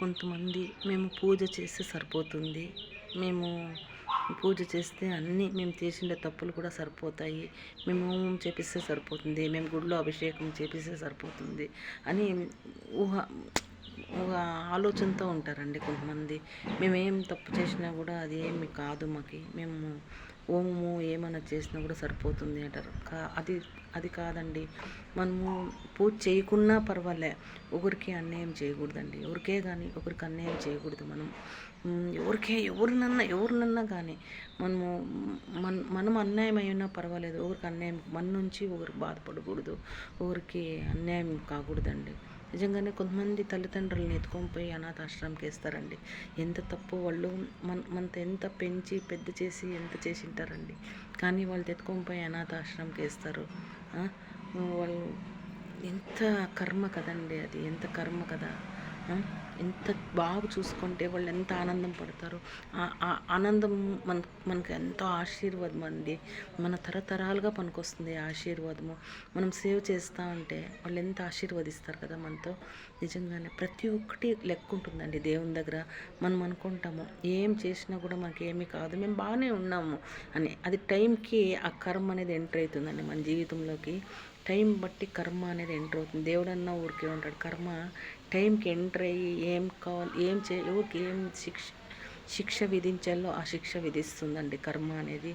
కొంతమంది మేము పూజ చేస్తే సరిపోతుంది, మేము పూజ చేస్తే అన్నీ మేము చేసిన తప్పులు కూడా సరిపోతాయి, మేము హోమం చేపిస్తే సరిపోతుంది, మేము గుడిలో అభిషేకం చేపిస్తే సరిపోతుంది అని ఊహ ఒక ఆలోచనతో ఉంటారండి కొంతమంది. మేమేం తప్పు చేసినా కూడా అది ఏమి కాదు, మేము హోమము ఏమైనా చేసినా కూడా సరిపోతుంది అంటారు. అది అది కాదండి. మనము పూజ చేయకున్నా పర్వాలే, ఒకరికి అన్యాయం చేయకూడదండి. ఎవరికే కానీ ఒకరికి అన్యాయం చేయకూడదు. ఎవరినన్నా కానీ మనము మనం అన్యాయం అయినా పర్వాలేదు, ఒకరికి అన్యాయం మన నుంచి ఒకరు బాధపడకూడదు, ఒకరికి అన్యాయం కాకూడదండి. నిజంగానే కొంతమంది తల్లిదండ్రులను ఎత్తుకొని పోయి అనాథాశ్రమంకి వేస్తారండి. ఎంత తప్పు వాళ్ళు, మనతో ఎంత పెంచి పెద్ద చేసి ఎంత చేసింటారండి, కానీ వాళ్ళు ఎత్తుకొని పోయి అనాథాశ్రమంకి వేస్తారు. వాళ్ళు ఎంత కర్మ కదండి, అది ఎంత కర్మ కదా. ఎంత బాగా చూసుకుంటే వాళ్ళు ఎంత ఆనందం పడతారు. ఆనందం మనకు ఎంతో ఆశీర్వాదం అండి. మన తరతరాలుగా పనికొస్తుంది ఆశీర్వాదము. మనం సేవ్ చేస్తూ ఉంటే వాళ్ళు ఎంత ఆశీర్వదిస్తారు కదా మనతో. నిజంగానే ప్రతి ఒక్కటి లెక్క ఉంటుందండి దేవుని దగ్గర. మనం అనుకుంటాము ఏం చేసినా కూడా మనకేమీ కాదు, మేము బాగానే ఉన్నాము అని. అది టైంకి ఆ కర్మ అనేది ఎంటర్ అవుతుందండి మన జీవితంలోకి. టైం బట్టి కర్మ అనేది ఎంటర్ అవుతుంది. దేవుడన్నా ఊరికే ఉంటాడు, కర్మ టైంకి ఎంటర్ అయ్యి ఏం కావాలి, ఎవరికి ఏం శిక్ష విధించాలో ఆ శిక్ష విధిస్తుందండి కర్మ అనేది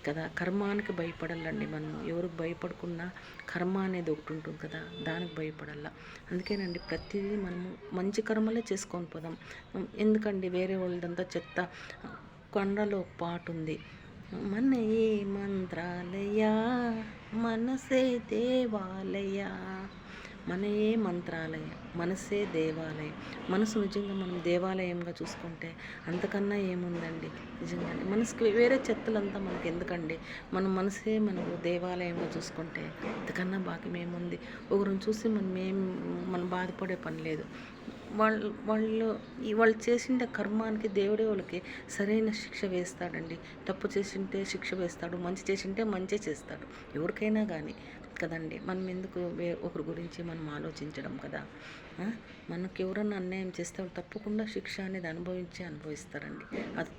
కదా. కర్మానికి భయపడాలండి మనం. ఎవరికి భయపడకుండా కర్మ అనేది ఒకటి ఉంటుంది కదా, దానికి భయపడాల. అందుకేనండి ప్రతిదీ మనము మంచి కర్మలే చేసుకొని పోదాం. ఎందుకండి వేరే వాళ్ళదంతా చెత్త. కొండలో పాట ఉంది, మనయే మంత్రాలయ మనసే దేవాలయ. మనయే మంత్రాలయ, మనసే దేవాలయం. మనసు నిజంగా మనం దేవాలయంగా చూసుకుంటే అంతకన్నా ఏముందండి. నిజంగానే మనసుకి వేరే చెత్తలంతా మనకి ఎందుకండి, మన మనసే మనకు దేవాలయంగా చూసుకుంటే అంతకన్నా భాగ్యం ఏముంది. ఒకరిని చూసి మనం బాధపడే పని లేదు. వాళ్ళు చేసిన కర్మానికి దేవుడే వాళ్ళకి సరైన శిక్ష వేస్తాడండి. తప్పు చేసింటే శిక్ష వేస్తాడు, మంచి చేసింటే మంచి చేస్తాడు. ఎవరికైనా కానీ కదండి. మనం ఎందుకు ఒకరి గురించి మనం ఆలోచించడం కదా. మనకు ఎవరన్నా అన్యాయం చేస్తే వాళ్ళు తప్పకుండా శిక్ష అనేది అనుభవిస్తారండి. అది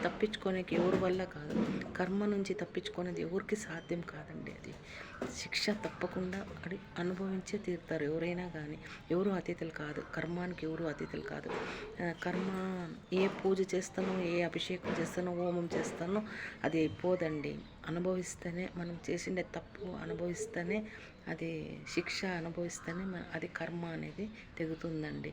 తప్పించుకోనేకి ఎవరి వల్ల కాదు. కర్మ నుంచి తప్పించుకునేది ఎవరికి సాధ్యం కాదండి. అది శిక్ష తప్పకుండా అనుభవించే తీరుతారు ఎవరైనా కానీ. ఎవరు అతిథులు కాదు, కర్మానికి ఎవరు అతిథులు కాదు. కర్మ ఏ పూజ చేస్తానో, ఏ అభిషేకం చేస్తానో, హోమం చేస్తానో అది అయిపోదండి. అనుభవిస్తేనే, మనం చేసిన తప్పు అనుభవిస్తేనే, అది శిక్ష అనుభవిస్తేనే అది కర్మ అనేది తెగుతుందండి.